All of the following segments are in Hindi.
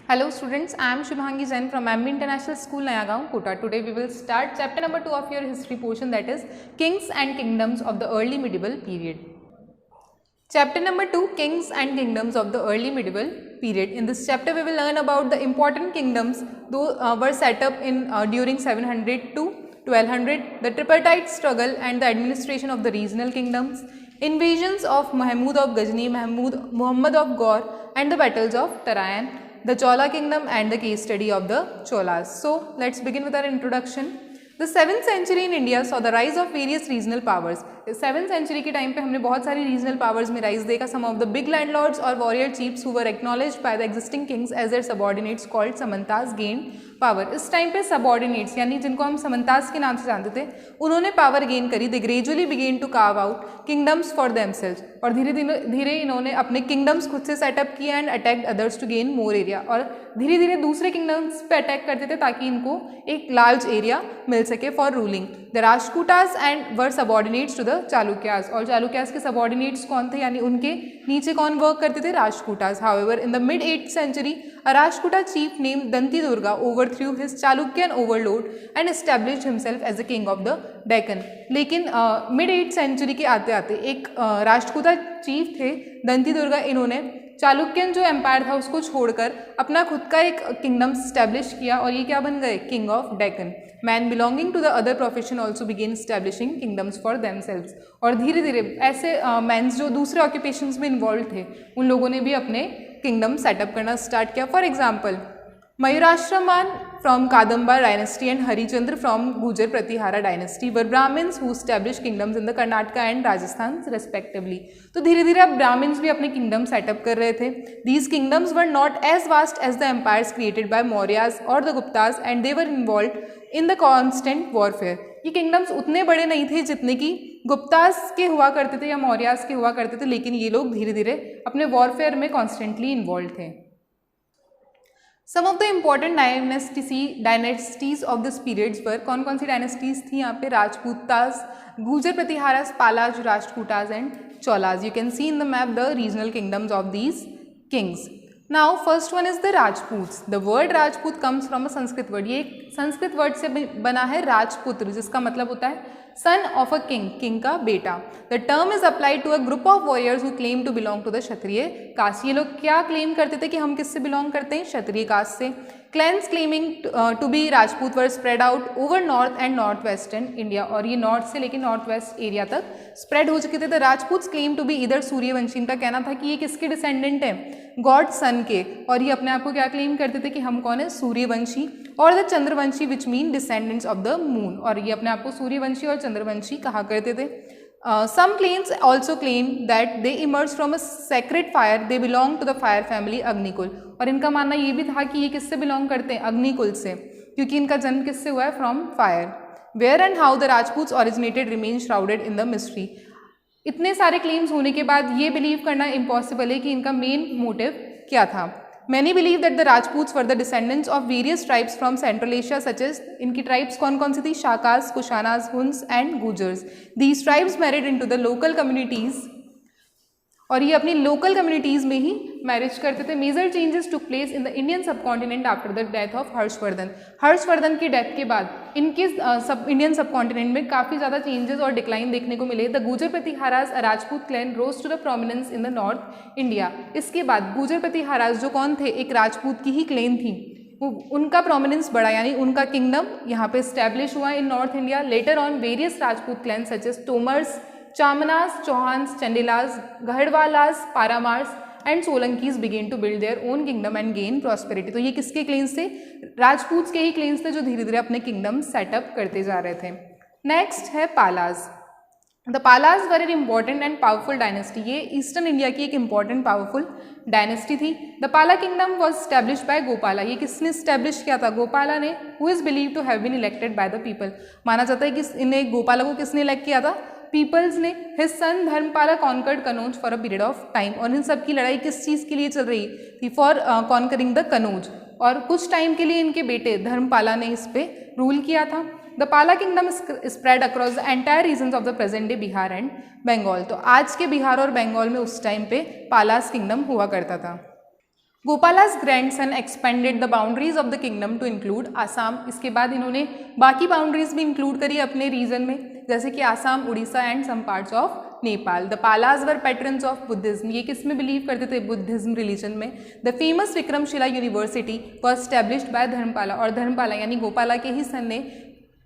Hello students, I am Shubhangi Jain from MB International School, Nayagaon, Kota. Today we will start chapter number 2 of your history portion, that is Kings and Kingdoms of the Early Medieval Period. Chapter number 2, Kings and Kingdoms of the Early Medieval Period. In this chapter we will learn about the important kingdoms though were set up in during 700 to 1200, the tripartite struggle and the administration of the regional kingdoms, invasions of Mahmud of Ghazni, Muhammad of Gaur, and the battles of Tarayan, the Chola kingdom and the case study of the Cholas. So let's begin with our introduction. The 7th century in India saw the rise of various regional powers. 7th century के टाइम पे हमने बहुत सारी regional powers में rise देखा. Some of the big landlords or warrior chiefs who were acknowledged by the existing kings as their subordinates called samantas gained power. इस टाइम पे subordinates यानी जिनको हम samantas के नाम से जानते थे, उन्होंने power gain करी. They gradually began to carve out kingdoms for themselves. और धीरे धीरे इन्होंने अपने kingdoms खुद से setup किए and attacked others to gain more area. और धीरे धीरे दूसरे kingdoms पे attack करते थे ताकि इनको एक large area मिल सके for ruling. The Rajputas and were subordinates to the Chalukyas. और Chalukyas के subordinates कौन थे यानी उनके नीचे कौन work करते थे? Rajputas. However, in the mid 8th century, a Rajputa chief named Danti Durga overthrew his Chalukyan overlord and established himself as the king of the Deccan. लेकिन mid 8th century के आते आते एक राष्ट्रकूटा चीफ थे दंती दुर्गा, इन्होंने चालुक्यन जो एम्पायर था उसको छोड़कर अपना खुद का एक किंगडम स्टैब्लिश किया और ये क्या बन गए? King of Deccan. Man belonging to the other profession also began establishing kingdoms for themselves. और धीरे धीरे ऐसे मैंस जो दूसरे ऑक्यूपेशंस में इन्वॉल्व थे उन लोगों ने भी अपने किंगडम सेटअप करना स्टार्ट किया. For example Mayurashtraman from Kadamba dynasty and Harichandra from Gujar Pratihara dynasty were Brahmins who established kingdoms in the Karnataka and Rajasthan respectively. तो धीरे धीरे अब Brahmins भी अपने kingdom setup कर रहे थे. These kingdoms were not as vast as the empires created by Mauryas or the Guptas and they were involved in the constant warfare. ये kingdoms उतने बड़े नहीं थे जितने कि गुप्तास के हुआ करते थे या मौर्यास के हुआ करते थे, लेकिन ये लोग धीरे धीरे अपने वॉरफेयर में कॉन्स्टेंटली इन्वॉल्व थे. Some of the important dynasties of this periods were कौन कौन सी डायनेस्टीज थी यहाँ पे? राजपूतास, गुजर Pratiharas, Palas, Rashtrakutas and Cholas. You can see in the map the regional kingdoms of these kings. Now first one is the Rajputs. The word Rajput comes from a Sanskrit word. ये एक संस्कृत वर्ड से बना है राजपुत्र, जिसका मतलब होता है son of a king, king का बेटा. The term is applied to a group of warriors who claim to belong to the Kshatriya caste. ये लोग क्या क्लेम करते थे कि हम किससे बिलोंग करते हैं? क्षत्रिय कास्ट से. Clans claiming to be Rajput were spread out over north and northwestern India. और ये नॉर्थ से लेकर नॉर्थ वेस्ट एरिया तक स्प्रेड हो चुके थे. The Rajputs claim to be either Suryavanshi. इनका कहना था कि ये किसके डिसेंडेंट हैं? गॉड सन के. और ये अपने आप को क्या क्लेम करते थे कि हम कौन है? सूर्यवंशी. और the Chandravanshi which mean descendants of the moon. और ये अपने आप को सूर्यवंशी और चंद्रवंशी कहा करते थे. Some claims also claim that they emerged from a sacred fire. They belong to the fire family Agnikul. और इनका मानना ये भी था कि ये किससे बिलोंग करते हैं? अग्निकुल से, क्योंकि इनका जन्म किससे हुआ है? From fire. Where and how the Rajputs originated remains shrouded in the mystery. इतने सारे क्लेम्स होने के बाद ये बिलीव करना इम्पॉसिबल है कि इनका मेन मोटिव क्या था. Many believe that the Rajputs were the descendants of various tribes from Central Asia, such as इनकी tribes कौन कौन सी थी? Shakas, Kushanas, Huns and Gujars. These tribes married into the local communities और ये अपनी लोकल कम्युनिटीज़ में ही मैरिज करते थे. Major changes took place in the Indian subcontinent after the death of Harshavardhana. Harshavardhana की डेथ के बाद इनके इंडियन सबकॉन्टिनेंट में काफ़ी ज़्यादा चेंजेस और डिक्लाइन देखने को मिले. The Gujar Pratiharas a Rajput clan rose to the prominence in the north India. इसके बाद गुजर प्रतिहारास जो कौन थे? एक राजपूत की ही क्लेन थी. उनका प्रोमिनेंस बढ़ा यानी उनका किंगडम यहाँ पे स्टैब्लिश हुआ in north India. Later on various Rajput clan such as Tomars, Chamanas, Chauhans, Chandelas, Garhwalas, Paramars and Solankis began to build their own kingdom and gain prosperity. तो ये किसके क्लेन्स थे? राजपूत्स के ही क्लेन्स थे जो धीरे धीरे अपने किंगडम सेटअप करते जा रहे थे. नेक्स्ट है Palas. The Palas were an important and powerful dynasty. ये ईस्टर्न इंडिया की एक इंपॉर्टेंट पावरफुल डायनेस्टी थी. The Pala kingdom was establish by Gopala. ये किसने स्टैब्लिश किया था? गोपाला ने. Who is believe to have been elected by the people. माना जाता है कि इन्हें गोपाला को किसने इलेक्ट किया था? पीपल्स ने. His son Dharmapala conquered Kannauj for a period of time. और इन सब की लड़ाई किस चीज़ के लिए चल रही थी? For conquering the Kannauj. और कुछ टाइम के लिए इनके बेटे धर्मपाला ने इस पे रूल किया था. The Pala kingdom spread across the entire regions of the present day Bihar and Bengal. तो आज के बिहार और बंगाल में उस टाइम पे पालास किंगडम हुआ करता था. Gopala's grandson expanded the boundaries of the kingdom to include Assam. इसके बाद इन्होंने बाकी बाउंड्रीज भी इंक्लूड करी अपने रीजन में, जैसे कि Assam, Orissa and some parts of Nepal. The Palas were patrons of Buddhism, ये किस में बिलीव करते थे? बुद्धिज्म रिलीजन में। The famous Vikramashila university was established by Dharmapala, और धर्मपाला यानी गोपाला के ही सन ने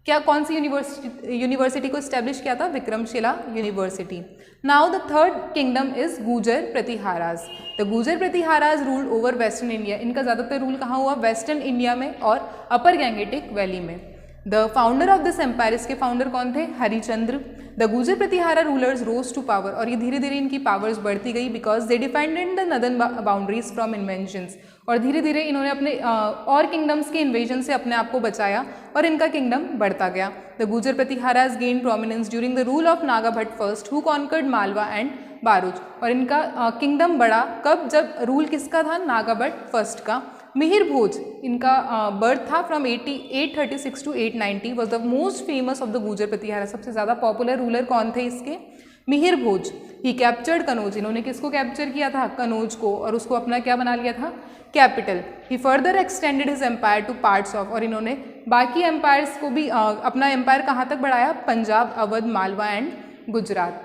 क्या कौन सी यूनिवर्सिटी को स्टैब्लिश किया था? Vikramshila university. Now the third kingdom is Gurjara Pratiharas. The गुजर Pratiharas ruled over western India. इनका ज़्यादातर रूल कहाँ हुआ? वेस्टर्न इंडिया में और अपर गैंगेटिक वैली में। The founder of this empire, इसके फाउंडर कौन थे? Harichandra. The Gurjara Pratihara rulers rose to power, और ये धीरे धीरे इनकी पावर्स बढ़ती गई because they defended the northern boundaries from inventions, और धीरे धीरे इन्होंने अपने और किंगडम्स के इन्वेजन से अपने आप को बचाया और इनका किंगडम बढ़ता गया। द गुजर Pratiharas gain prominence during the rule of Naga Bhatta first who conquered Malwa and Bharuch, और इनका किंगडम बढ़ा कब? जब रूल किसका था? नागा भट्ट फर्स्ट का। मिहिर भोज, इनका बर्थ था from 836 to 890, was the most famous of the Gurjara Pratihara. सबसे ज़्यादा पॉपुलर रूलर कौन थे इसके? मिहिर भोज। ही कैप्चर्ड कनौज, इन्होंने किसको कैप्चर किया था? कनौज को, और उसको अपना क्या बना लिया था? Capital. He further extended his empire to parts of, और इन्होंने बाकी एम्पायर्स को भी अपना एम्पायर कहाँ तक बढ़ाया? Punjab, Awadh, Malwa and Gujarat.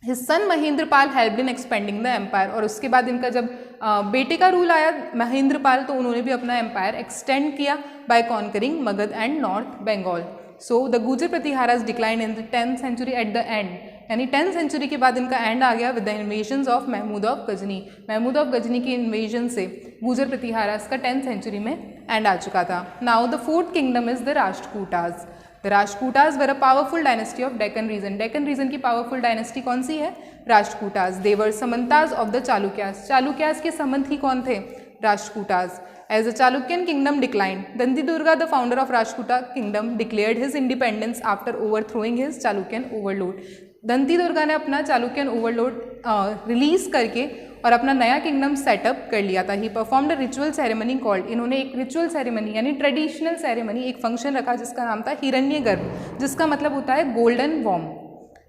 His son Mahendrapala helped in expanding the empire, और उसके बाद इनका जब बेटे का रूल आया महेंद्रपाल, तो उन्होंने भी अपना एम्पायर एक्सटेंड किया by conquering Magadha and north Bengal. So the गुजर Pratiharas decline in the 10th century at the end, यानी 10th सेंचुरी के बाद इनका एंड आ गया with the invasions of Mahmud of Ghazni. Mahmud of Ghazni की इन्वेजन से गुजर प्रतिहाराज का 10th सेंचुरी में एंड आ चुका था। Now the fourth kingdom is the Rashtrakutas. The Rashtrakutas were a powerful dynasty of Deccan region. Deccan region की पावरफुल डायनेस्टी कौन सी है? राष्ट्रकूटाज। दे वर समंताज ऑफ द चालुक्याज। चालुक्याज के समंत कौन थे? Rashtrakutas. As the Chalukyan kingdom decline, Danti Durga the founder of Rashtrakuta kingdom declared his independence after overthrowing his Chalukyan overlord. Danti Durga ने अपना चालुक्यन ओवरलोड रिलीज करके और अपना नया किंगडम सेटअप कर लिया था। He performed a ritual ceremony called, इन्होंने एक रिचुअल सेरेमनी यानी ट्रेडिशनल सेरेमनी, एक फंक्शन रखा जिसका नाम था हिरण्यगर्भ, जिसका मतलब होता है गोल्डन वॉर्म।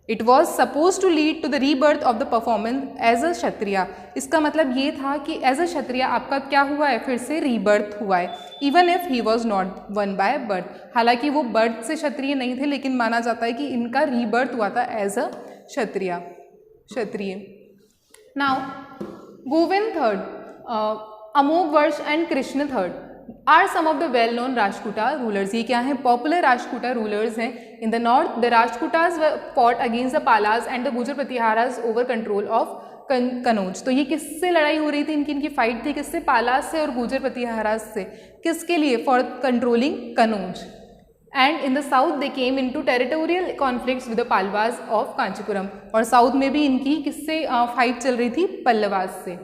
It was suppose to lead to the rebirth of the performance as a Kshatriya. इसका मतलब ये था कि एज अ क्षत्रिय आपका क्या हुआ है? फिर से रीबर्थ हुआ है। Even if he was not one by birth, हालांकि वो बर्थ से क्षत्रिय नहीं थे, लेकिन माना जाता है कि इनका रीबर्थ हुआ था as a Kshatriya. Now Govinda third, Amoghavarsha and Krishna third are some of the well known Rashtrakuta rulers. ये क्या हैं? पॉपुलर राष्ट्रकूटा रूलर्स हैं। In the north the Rashtrakutas fought against the Palas and the गुजर Pratiharas over control of Kannauj. तो ये किससे लड़ाई हो रही थी? इनकी फाइट थी किससे? पालाज से और गुजर प्रतिहाराज से। किसके लिए? For controlling Kannauj. And in the south they came into territorial conflicts with the Pallavas of Kanchipuram, और साउथ में भी इनकी किससे फाइट चल रही थी? पल्लवाज से।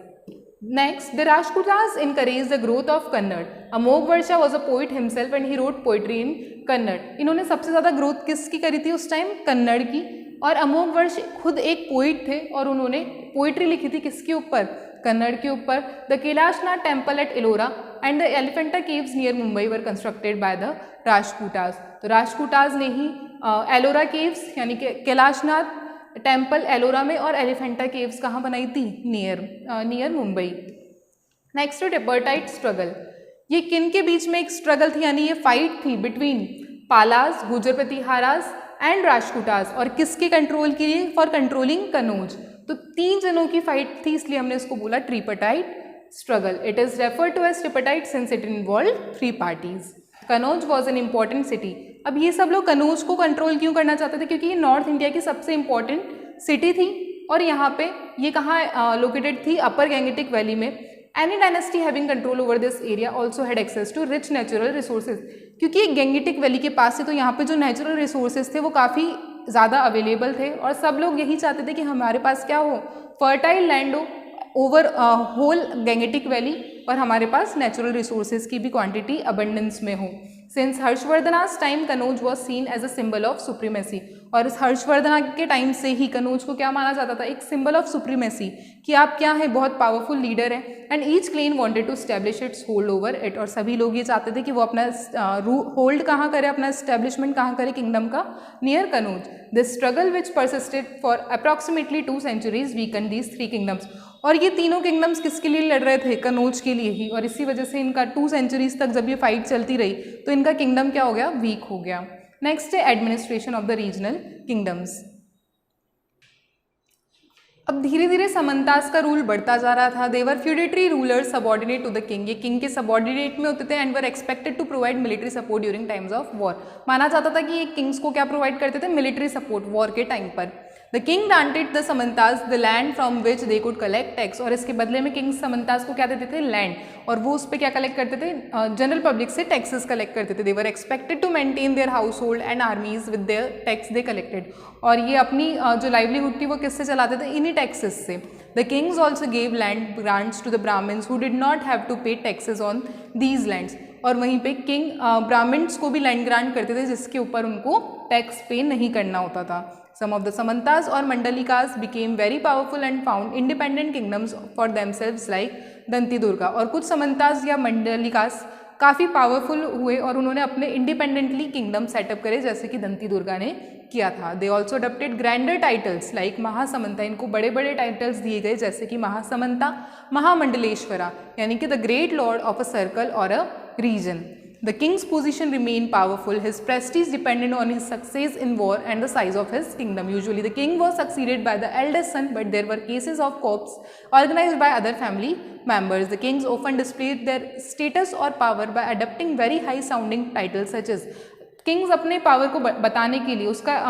Next, the Rajputas encouraged the growth of Kannada. Amogh was a poet himself and he wrote poetry in Kannada. इन्होंने सबसे ज़्यादा ग्रोथ किसकी करी थी उस टाइम? कन्नड़ की। और अमोघ वर्ष खुद एक पोइट थे और उन्होंने पोइट्री लिखी थी किसके ऊपर? कन्नड़ के ऊपर। The Kailasanatha temple at Ellora and the Elephanta caves near Mumbai were constructed by the Rajputs. तो राजपूताज ने ही एलोरा केव्स यानी कि कैलाशनाथ टेम्पल एलोरा में और एलिफेंटा केव्स कहाँ बनाई थी? नियर मुंबई। नेक्स्ट ट्रिपर्टाइट स्ट्रगल, ये किन के बीच में एक स्ट्रगल थी यानी ये फाइट थी बिटवीन पालाज, गुजर प्रतिहाराज एंड राष्ट्रकूटाज, और किसके कंट्रोल के लिए? For controlling Kannauj. तो 3 जनों की फाइट थी, इसलिए हमने इसको बोला tripartite struggle. It is referred to as tripartite since it involve 3 parties. Kannauj was an important city. अब ये सब लोग कनौज को कंट्रोल क्यों करना चाहते थे? क्योंकि ये नॉर्थ इंडिया की सबसे इंपॉर्टेंट सिटी थी और यहाँ पे ये कहाँ लोकेटेड थी? अपर गैंगेटिक वैली में। Any dynasty having control over this area also had access to rich natural resources, क्योंकि ये गैंगेटिक वैली के पास से, तो यहाँ पे जो नेचुरल रिसोर्सेज थे वो काफ़ी ज़्यादा अवेलेबल थे और सब लोग यही चाहते थे कि हमारे पास क्या हो? फर्टाइल लैंड हो ओवर होल गैंगेटिक वैली और हमारे पास नेचुरल रिसोर्सेज की भी क्वांटिटी अबंडेंस में हो। Since Harshavardhana's time Kannauj was seen as a symbol of supremacy, और इस हर्षवर्धना के टाइम से ही कनौज को क्या माना जाता था? एक सिंबल ऑफ सुप्रीमेसी, कि आप क्या हैं? बहुत पावरफुल लीडर हैं। And each clan wanted to establish its hold over it, और सभी लोग ये चाहते थे कि वो अपना होल्ड कहाँ करे, अपना स्टैब्लिशमेंट कहाँ करे किंगडम का? Near Kannauj. This struggle which persisted for approximately 2 centuries weaken these 3 kingdoms, और ये तीनों किंगडम्स किसके लिए लड़ रहे थे? कनौज के लिए ही, और इसी वजह से इनका 2 सेंचुरीज तक जब ये फाइट चलती रही तो इनका किंगडम क्या हो गया? वीक हो गया। नेक्स्ट है administration of the regional kingdoms. अब धीरे धीरे समंतास का रूल बढ़ता जा रहा था। They were feudatory rulers subordinate to the king, ये किंग के सबऑर्डिनेट में होते थे and were expected to provide military support during times of war. माना जाता था कि ये किंग्स को क्या प्रोवाइड करते थे? मिलिट्री सपोर्ट वॉर के टाइम पर। The king granted the samantas the land from which they could collect tax, और इसके बदले में किंग समंतास को क्या देते थे? लैंड, और वो उस पर क्या कलेक्ट करते थे? जनरल पब्लिक से टैक्सेस कलेक्ट करते थे। They were expected to maintain their household and armies with their tax they collected, और ये अपनी जो लाइवलीहुड थी वो किससे चलाते थे? इन्हीं टैक्सेस से। The kings also gave land grants to the Brahmins who did not have to pay taxes on these lands, और वहीं पे किंग ब्राह्मण्स को भी लैंड ग्रांट करते थे जिसके ऊपर उनको टैक्स पे नहीं करना होता था। Some of the Samantas or Mandalikas became very powerful and found independent kingdoms for themselves like दंती दुर्गा, और कुछ समंतास या मंडलिकास काफ़ी पावरफुल हुए और उन्होंने अपने इंडिपेंडेंटली किंगडम सेटअप करे जैसे कि दंती दुर्गा ने किया था। They also adopted grander titles like Mahasamanta, इनको बड़े बड़े टाइटल्स दिए गए जैसे कि महासमंता, महामंडलेश्वरा, यानी कि the great Lord of a circle और a reason. The king's position remained powerful. His prestige depended on his success in war and the size of his kingdom. Usually, the king was succeeded by the eldest son, but there were cases of coups organized by other family members. The kings often displayed their status or power by adopting very high-sounding titles such as kings अपने पावर को बताने के लिए, उसका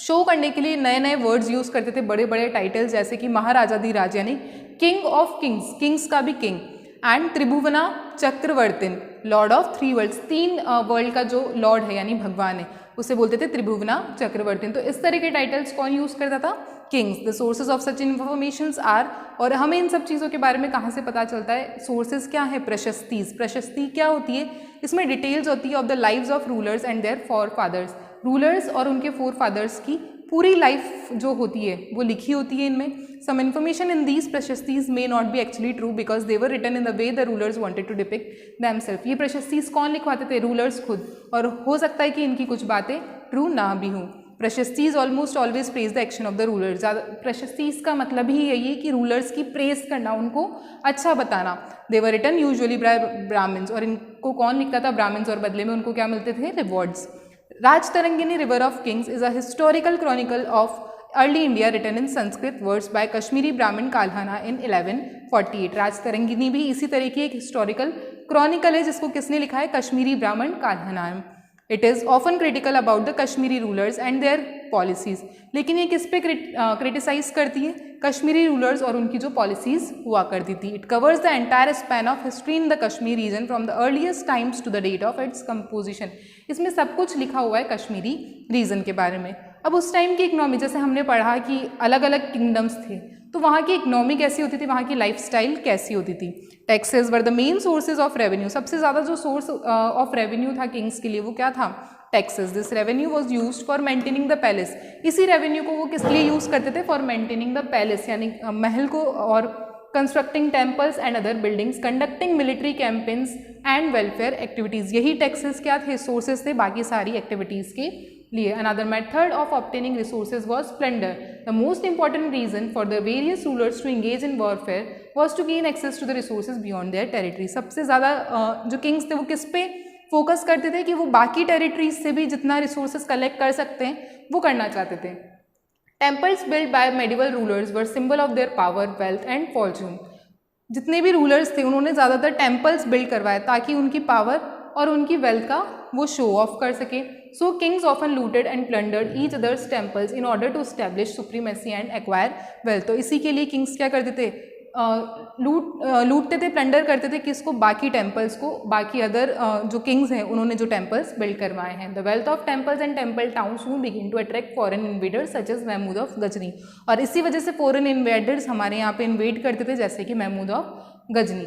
शो करने के लिए नए नए वर्ड्स यूज करते थे, बड़े बड़े टाइटल्स जैसे कि महाराजाधिराज यानी किंग ऑफ किंग्स, किंग्स का भी king, and Tribhuvana Chakravartin, lord of 3 worlds, 3 world का जो लॉर्ड है यानी भगवान है उसे बोलते थे त्रिभुवना चक्रवर्तिन। तो इस तरह के टाइटल्स कौन यूज करता था? Kings. The sources of such informations are, और हमें इन सब चीज़ों के बारे में कहाँ से पता चलता है? सोर्सेज क्या है? प्रशस्तीज। प्रशस्ति क्या होती है? इसमें डिटेल्स होती है of the lives of rulers and their forefathers, rulers और उनके फोर फादर्स की पूरी लाइफ जो होती है वो लिखी होती है इनमें। Some information in these prashastis may not be actually true because they were written in the way the rulers wanted to depict themselves. ये प्रशस्तीज कौन लिखवाते थे? रूलर्स खुद, और हो सकता है कि इनकी कुछ बातें ट्रू ना भी हों। Prashastis almost always praise the action of the rulers. Prashastis का मतलब ही यही है कि रूलर्स की प्रेज करना, उनको अच्छा बताना। They were written usually by Brahmins, और इनको कौन लिखता था? ब्राह्मण्स, और बदले में उनको क्या मिलते थे? Rewards. Rajatarangini river of kings is a historical chronicle of early India written in Sanskrit words by Kashmiri Brahmin Kalhana इन 1148। राजतरंगिनी भी इसी तरह की एक हिस्टोरिकल क्रॉनिकल है जिसको किसने लिखा है? Kashmiri Brahmin Kalhana. It is often critical about the Kashmiri rulers and their policies, लेकिन ये किस पे क्रिटिसाइज करती है? कश्मीरी रूलर्स और उनकी जो पॉलिसीज हुआ करती थी। It covers the entire span of history in the Kashmir region from the earliest times to the date of its composition. इसमें सब कुछ लिखा हुआ है कश्मीरी रीजन के बारे में। अब उस टाइम की इकनॉमी, जैसे हमने पढ़ा कि अलग अलग किंगडम्स थे, तो वहाँ की इकनॉमी कैसी होती थी, वहाँ की लाइफस्टाइल कैसी होती थी। Taxes were the main sources of revenue, सबसे ज़्यादा जो सोर्स ऑफ रेवेन्यू था किंग्स के लिए वो क्या था? Taxes. This revenue was use for maintaining the palace, इसी रेवेन्यू को वो किस लिए यूज़ करते थे? फॉर मेंटेनिंग द पैलेस, यानी महल को, और constructing temples and other buildings, conducting military campaigns and welfare activities. यही टैक्सेस क्या थे? सोर्सेज थे बाकी सारी एक्टिविटीज़ के लिए। Another method of obtaining resources was plunder. The most important reason for the various rulers to engage in warfare was to gain access to the resources beyond their territory. सबसे ज़्यादा जो किंग्स थे वो किस पे फोकस करते थे? कि वो बाकी टेरिटरीज से भी जितना रिसोर्सेज कलेक्ट कर सकते हैं वो करना चाहते थे। Temples build by medieval rulers were symbol of their power, wealth and Fortune. जितने भी रूलर्स थे उन्होंने ज़्यादातर टेम्पल्स बिल्ड करवाए ताकि उनकी पावर और उनकी वेल्थ का वो शो ऑफ कर सके। So kings often looted and plundered each others temples in order to establish supremacy and acquire wealth. तो इसी के लिए किंग्स क्या करते थे? लूटते थे, प्लंडर करते थे किसको? बाकी टेम्पल्स को, बाकी अदर जो किंग्स हैं उन्होंने जो टेम्पल्स बिल्ड करवाए हैं। The wealth of temples and temple towns who begin to attract foreign invaders such as Mahmud of Ghazni, और इसी वजह से फॉरेन इन्वेडर्स हमारे यहाँ पे इन्वेड करते थे जैसे कि महमूद ऑफ गजनी।